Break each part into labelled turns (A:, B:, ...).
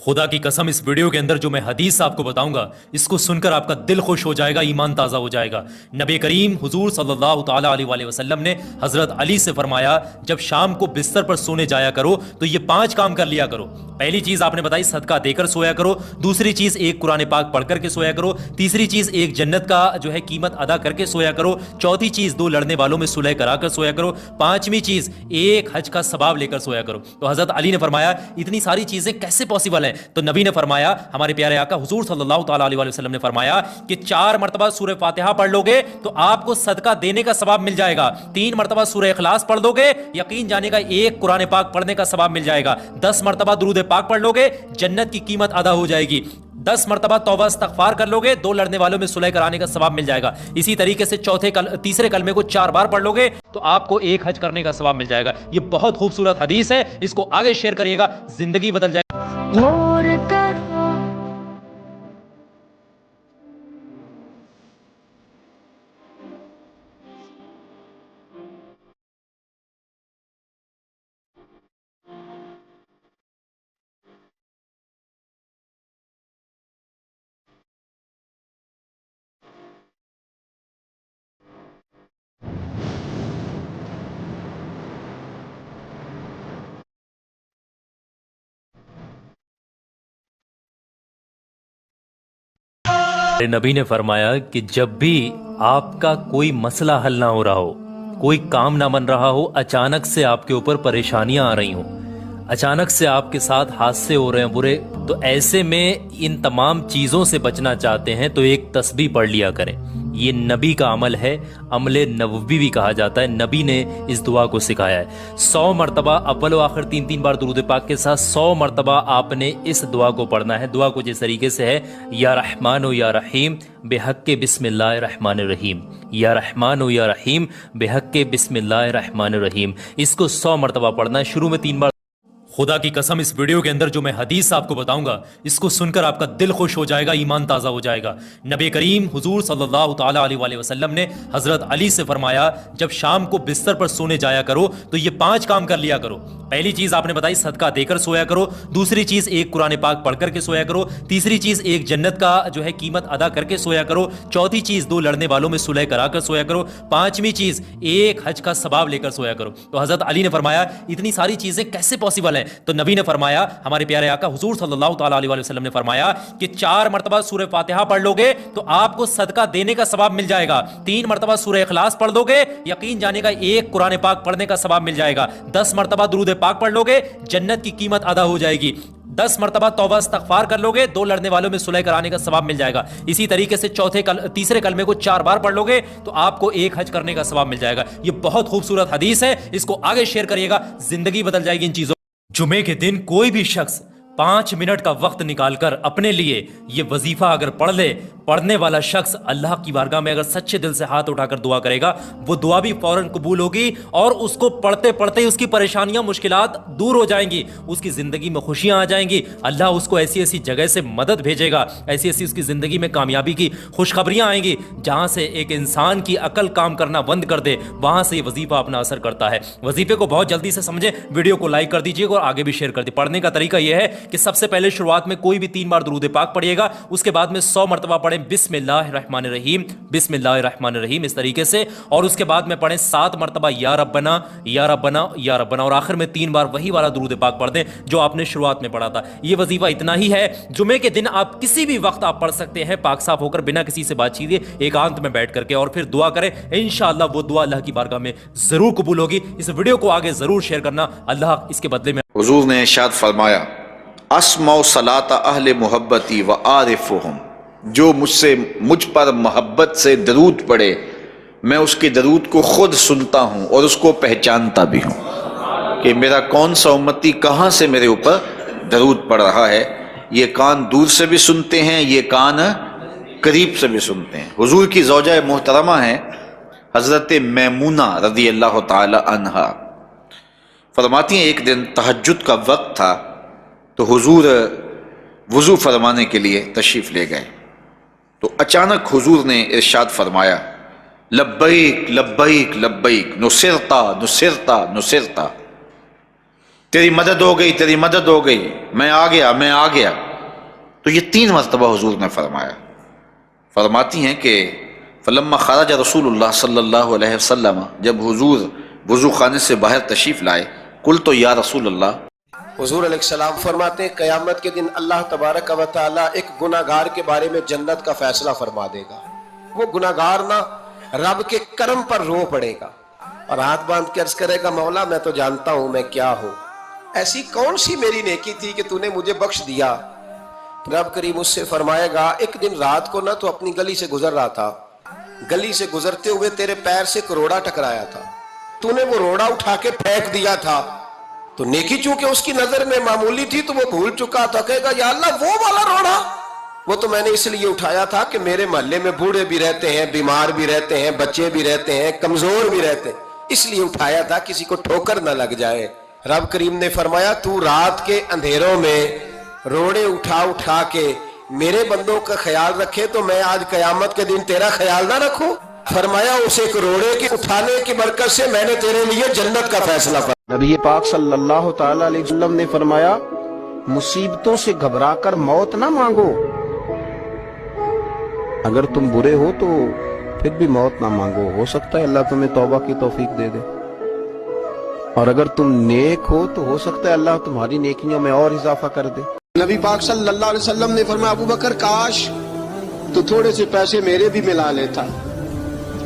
A: खुदा की कसम, इस वीडियो के अंदर जो मैं हदीस आपको बताऊंगा, इसको सुनकर आपका दिल खुश हो जाएगा, ईमान ताज़ा हो जाएगा। नबी करीम हुजूर सल्लल्लाहु ताला अलैहि वसल्लम ने हज़रत अली से फरमाया, जब शाम को बिस्तर पर सोने जाया करो तो ये 5 काम कर लिया करो। पहली चीज़ आपने बताई, सदका देकर सोया करो। दूसरी चीज़, एक कुरान पाक पढ़ करके सोया करो। तीसरी चीज़, एक जन्नत का जो है कीमत अदा करके सोया करो। चौथी चीज़, 2 लड़ने वालों में सुलह कराकर सोया करो। 5वीं चीज़, एक हज का सवाब लेकर सोया करो। तो हज़रत अली ने फरमाया, इतनी सारी चीज़ें कैसे पॉसिबल है? तो नबी ने फरमाया, हमारे प्यारे आका हुजूर सल्लल्लाहु ताला अलैहि वसल्लम ने फरमाया कि 4 मरतबा सूरह फातिहा पढ़ लोगे तो आपको सदका देने का सवाब मिल जाएगा। 3 मरतबा सूरह इखलास पढ़ दोगे, यकीन जाने का एक कुरान पाक पढ़ने का सवाब मिल जाएगा। 10 मरतबा दुरूद पाक पढ़ लोगे, जन्नत की कीमत अदा हो जाएगी। 10 मरतबा तौबा इस्तगफार कर लोगे, 2 लड़ने वालों में सुलह कराने का सवाब मिल जाएगा। इसी तरीके से तीसरे कलमे को 4 बार पढ़ लोगे तो आपको एक हज करने का सवाब मिल जाएगा। ये बहुत खूबसूरत हदीस है, इसको आगे शेयर करिएगा, जिंदगी बदल जाएगी। नबी ने फरमाया कि जब भी आपका कोई मसला हल ना हो रहा हो, कोई काम ना बन रहा हो, अचानक से आपके ऊपर परेशानियां आ रही हो, अचानक से आपके साथ हादसे हो रहे हैं बुरे, तो ऐसे में इन तमाम चीज़ों से बचना चाहते हैं तो एक तस्बीह पढ़ लिया करें। ये नबी का अमल है, अमले नबवी भी कहा जाता है। नबी ने इस दुआ को सिखाया है। 100 मरतबा अव्वल व आखिर 3-3 बार दुरूद पाक के साथ 100 मरतबा आपने इस दुआ को पढ़ना है। दुआ कुछ इस तरीके से है, या रहमान या रहीम बेहक़्क़े बिस्मिल्लाहिर रहमानिर रहीम, या रहमान या रहीम बेहक़्क़े बिस्मिल्लाहिर रहमानिर रहीम। इसको 100 मरतबा पढ़ना है। शुरू में 3 बार। खुदा की कसम, इस वीडियो के अंदर जो मैं हदीस आपको बताऊंगा, इसको सुनकर आपका दिल खुश हो जाएगा, ईमान ताज़ा हो जाएगा। नबी करीम हुजूर सल्लल्लाहु ताला अलैहि वसल्लम ने हज़रत अली से फरमाया, जब शाम को बिस्तर पर सोने जाया करो तो ये 5 काम कर लिया करो। पहली चीज़ आपने बताई, सदका देकर सोया करो। दूसरी चीज़, एक कुरान पाक पढ़ करके सोया करो। तीसरी चीज़, एक जन्नत का जो है कीमत अदा करके सोया करो। चौथी चीज़, 2 लड़ने वालों में सुलह कराकर सोया करो। 5वीं चीज़, एक हज का सवाब लेकर सोया करो। तो हज़रत अली ने फरमाया, इतनी सारी चीज़ें कैसे पॉसिबल है? तो नबी ने फरमाया, हमारे प्यारे आका हुजूर सल्लल्लाहु ताला अलैहि वसल्लम ने फरमाया कि 4 मरतबा सूरह फातिहा पढ़ लोगे तो आपको सदका देने का सवाब मिल जाएगा। 3 मरतबा सूरह इखलास पढ़ दोगे, यकीन जाने का एक कुरान पाक पढ़ने का सवाब मिल जाएगा। 10 मरतबा दुरूद पाक पढ़ लोगे, जन्नत की कीमत अदा हो जाएगी। 10 मरतबा तौबा इस्तगफार कर लोगे, 2 लड़ने वालों में सुलह कराने का सवाब मिल जाएगा। इसी तरीके से तीसरे कलमे को 4 बार पढ़ लोगे तो आपको एक हज करने का सवाब मिल जाएगा। ये बहुत खूबसूरत हदीस है, इसको आगे शेयर करिएगा, जिंदगी बदल जाएगी इन चीजों। जुमे के दिन कोई भी शख्स 5 मिनट का वक्त निकालकर अपने लिए ये वजीफा अगर पढ़ ले, पढ़ने वाला शख्स अल्लाह की बारगाह में अगर सच्चे दिल से हाथ उठाकर दुआ करेगा, वो दुआ भी फौरन कबूल होगी और उसको पढ़ते पढ़ते उसकी परेशानियां मुश्किलात दूर हो जाएंगी, उसकी ज़िंदगी में खुशियां आ जाएंगी। अल्लाह उसको ऐसी ऐसी जगह से मदद भेजेगा, ऐसी ऐसी उसकी ज़िंदगी में कामयाबी की खुशखबरियां आएंगी, जहां से एक इंसान की अकल काम करना बंद कर दे, वहां से ये वजीफा अपना असर करता है। वजीफे को बहुत जल्दी से समझें, वीडियो को लाइक कर दीजिएगा और आगे भी शेयर कर दीजिए। पढ़ने का तरीका यह है कि सबसे पहले शुरुआत में कोई भी 3 बार दुरूद पाक पढ़िएगा, उसके बाद में 100 मरतबा पढ़ें बिस्मिल्लाहिर रहमानिर रहीम, बिस्मिल्लाहिर रहमानिर रहीम इस तरीके से, और उसके बाद में पढ़ें 7 मरतबा या रब्बना या रब्बना या रब्बना, और आखिर में 3 बार वही वाला दुरूद पाक पढ़ दें जो आपने शुरुआत में पढ़ा था। ये वजीफा इतना ही है, जुमे के दिन आप किसी भी वक्त आप पढ़ सकते हैं, पाक साफ होकर, बिना किसी से बातचीत किए, एकांत में बैठ करके, और फिर दुआ करें। इंशाअल्लाह वो दुआ अल्लाह की बारगाह में जरूर कबूल होगी। इस वीडियो को आगे जरूर शेयर करना, अल्लाह इसके बदले में।
B: हुजूर ने इरशाद फरमाया, अस्माउ सलाता अहले मोहब्बती व आरिफुहुम, जो मुझ पर मोहब्बत से दरूद पढ़े, मैं उसके दरूद को खुद सुनता हूँ और उसको पहचानता भी हूँ कि मेरा कौन सा उम्मती कहाँ से मेरे ऊपर दरूद पढ़ रहा है। ये कान दूर से भी सुनते हैं, ये कान करीब से भी सुनते हैं। हुजूर की ज़ौजा मोहतरमा है हज़रत मैमूना रज़ी अल्लाह ताला अन्हा, फरमाती हैं एक दिन तहज्जुद का वक्त था तो हुजूर वज़ू फरमाने के लिए तशरीफ़ ले गए, तो अचानक हुजूर ने इरशाद फरमाया, लब्बैक लब्बैक लब्बैक नुसिरता नुसिरता नुसिरता। تیری مدد ہو گئی، تیری مدد ہو گئی، میں آ گیا، میں آ گیا. تو یہ 3 مرتبہ حضور نے فرمایا. فرماتی ہیں کہ فلما خرج رسول اللہ صلی اللہ علیہ وسلم، جب حضور وضو خانے سے باہر تشریف لائے، قلت یا رسول اللہ،
C: حضور علیہ السلام فرماتے ہیں قیامت کے دن اللہ تبارک و تعالیٰ ایک گناہگار کے بارے میں جنت کا فیصلہ فرما دے گا. وہ گناہگار نہ رب کے کرم پر رو پڑے گا اور ہاتھ باندھ کے عرض کرے گا مولا میں تو جانتا ہوں میں کیا ہوں، ایسی کون سی میری نیکی تھی کہ تو نے مجھے بخش دیا. رب کریم اس سے فرمائے گا ایک دن رات کو نہ تو اپنی گلی سے گزر رہا تھا، گلی سے گزرتے ہوئے تیرے پیر سے ایک روڑا ٹکرایا تھا، تو نے وہ روڑا اٹھا کے پھینک دیا تھا. تو نیکی چونکہ اس کی نظر میں معمولی تھی تو وہ بھول چکا تھا، کہے گا یا اللہ وہ والا روڑا، وہ تو میں نے اس لیے اٹھایا تھا کہ میرے محلے میں بوڑھے بھی رہتے ہیں، بیمار بھی رہتے ہیں، بچے بھی رہتے ہیں، کمزور بھی رہتے ہیں، اس لیے اٹھایا تھا کسی کو ٹھوکر نہ لگ جائے. رب کریم نے فرمایا تو رات کے اندھیروں میں روڑے اٹھا کے میرے بندوں کا خیال رکھے تو میں آج قیامت کے دن تیرا خیال نہ رکھوں. فرمایا اس ایک روڑے کے اٹھانے کی برکت سے میں نے تیرے لیے جنت کا فیصلہ فرمایا. نبی پاک صلی اللہ تعالی علیہ وسلم نے فرمایا مصیبتوں سے گھبرا کر موت نہ مانگو، اگر تم برے ہو تو پھر بھی موت نہ مانگو، ہو سکتا ہے اللہ تمہیں توبہ کی توفیق دے دے، اور اگر تم نیک ہو تو ہو سکتا ہے اللہ تمہاری نیکیوں میں اور اضافہ کر دے. نبی پاک صلی اللہ علیہ وسلم نے فرمایا ابو بکر کاش تو تھوڑے سے پیسے میرے بھی ملا لیتا،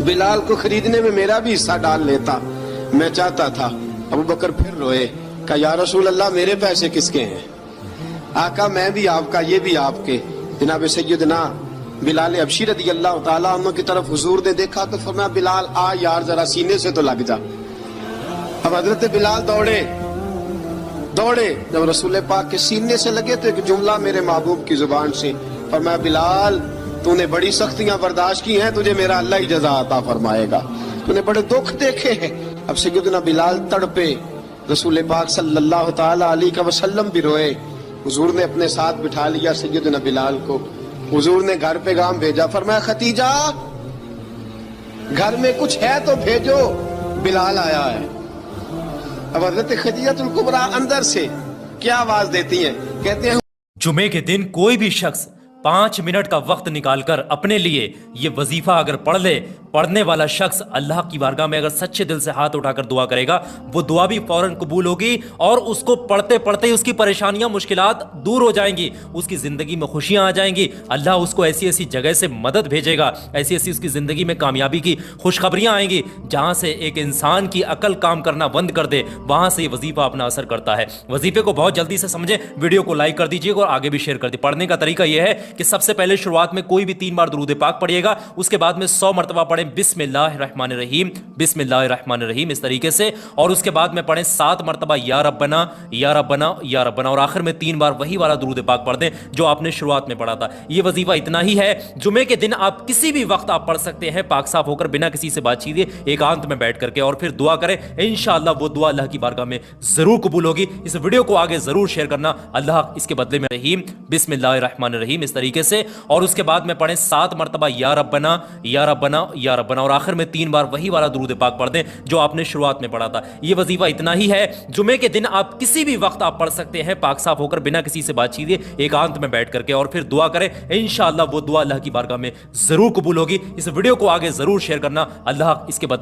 C: بلال کو خریدنے میں میرا بھی حصہ ڈال لیتا، میں چاہتا تھا. ابو بکر پھر روئے، کہا یا رسول اللہ میرے پیسے کس کے ہیں؟ آقا میں بھی آپ کا، یہ بھی آپ کے. جناب سیدنا بلال حبشی رضی اللہ تعالیٰ عنہ کی طرف حضور نے دیکھا تو فرمایا بلال آ یار ذرا سینے سے تو لگ جا. اب حضرت بلال دوڑے، جب رسول پاک کے سینے سے لگے تو ایک جملہ میرے محبوب کی زبان سے فرمایا بلال تو نے بڑی سختیاں برداشت کی ہیں، تجھے میرا اللہ ہی جزا عطا فرمائے گا، تو نے بڑے دکھ دیکھے ہیں. اب سیدنا بلال تڑپے، رسول پاک صلی اللہ تعالی علیہ وسلم بھی روئے. حضور نے اپنے ساتھ بٹھا لیا سیدنا بلال کو، حضور نے گھر پیغام بھیجا، فرمایا ختیجہ گھر میں کچھ ہے تو بھیجو، بلال آیا ہے. اب حضرت خدیجہ الکبریٰ اندر سے کیا آواز دیتی ہیں، کہتے ہیں
A: جمعے کے دن کوئی بھی شخص 5 منٹ کا وقت نکال کر اپنے لیے یہ وظیفہ اگر پڑھ لے، پڑھنے والا شخص اللہ کی بارگاہ میں اگر سچے دل سے ہاتھ اٹھا کر دعا کرے گا وہ دعا بھی فوراً قبول ہوگی، اور اس کو پڑھتے پڑھتے اس کی پریشانیاں مشکلات دور ہو جائیں گی، اس کی زندگی میں خوشیاں آ جائیں گی. اللہ اس کو ایسی ایسی جگہ سے مدد بھیجے گا، ایسی ایسی اس کی زندگی میں کامیابی کی خوشخبریاں آئیں گی جہاں سے ایک انسان کی عقل کام کرنا بند کر دے، وہاں سے یہ وظیفہ اپنا اثر کرتا ہے. وظیفے کو بہت جلدی سے سمجھیں، ویڈیو کو لائک کر دیجیے اور آگے بھی شیئر کر دیجیے. پڑھنے کا طریقہ یہ ہے کہ سب سے پہلے شروعات میں کوئی بھی 3 بار درود پاک پڑھیے گا، اس کے بعد میں 100 مرتبہ پڑھیں بسم اللہ الرحمن الرحیم، بسم اللہ الرحمن الرحیم اس طریقے سے، اور اس کے بعد میں پڑھیں 7 مرتبہ یا ربنا یا ربنا یا ربنا، اور آخر میں 3 بار وہی والا درود پاک پڑھ دیں جو آپ نے شروعات میں پڑھا تھا. یہ وظیفہ اتنا ہی ہے، جمعے کے دن آپ کسی بھی وقت آپ پڑھ سکتے ہیں، پاک صاف ہو کر بنا کسی سے بات چیت ایکانت میں بیٹھ کر کے، اور پھر دعا کریں. انشاءاللہ وہ دعا اللہ کی بارگاہ میں ضرور قبول ہوگی. اس ویڈیو کو آگے ضرور شیئر کرنا. اللہ اس کے بدلے میں رحیم، بسم اللہ الرحمن الرحیم اس طریقے سے، اور اس کے بعد میں پڑھیں 7 مرتبہ یا ربنا یا ربنا یا ربنا، اور آخر میں 3 بار وہی والا درود پاک پڑھ دیں جو آپ نے شروعات میں پڑھا تھا. یہ وظیفہ اتنا ہی ہے، جمعے کے دن آپ کسی بھی وقت آپ پڑھ سکتے ہیں، پاک صاف ہو کر بنا کسی سے بات چیت ایکانت میں بیٹھ کر کے، اور پھر دعا کریں. انشاءاللہ وہ دعا اللہ کی بارگاہ میں ضرور قبول ہوگی. اس ویڈیو کو آگے ضرور شیئر کرنا. اللہ اس کے بدلے